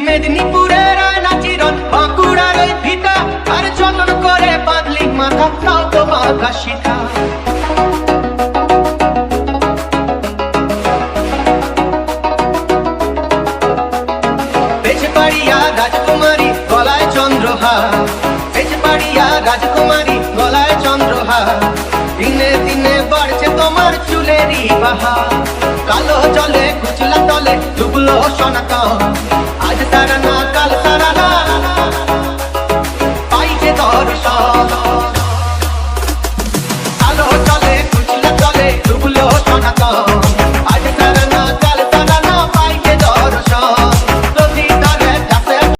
মেদিনীপুরের নাচিরন বাঁকুড়ার ওই ভিটা আর যতন করে বাঁধলি মাথা তাও তো বাঁধা শিখা বেজপাড়িয়া রাজকুমারী গলায় চন্দ্রহার বেজপাড়িয়া রাজকুমারী গলায় চন্দ্রহার দিনে দিনে বাড়ছে তোমার চুলেরই বাহার কালো জলে কুচলা তলে ডুবলো সনাতন আজ তারা না কাল তারা না পাইছে দর্শন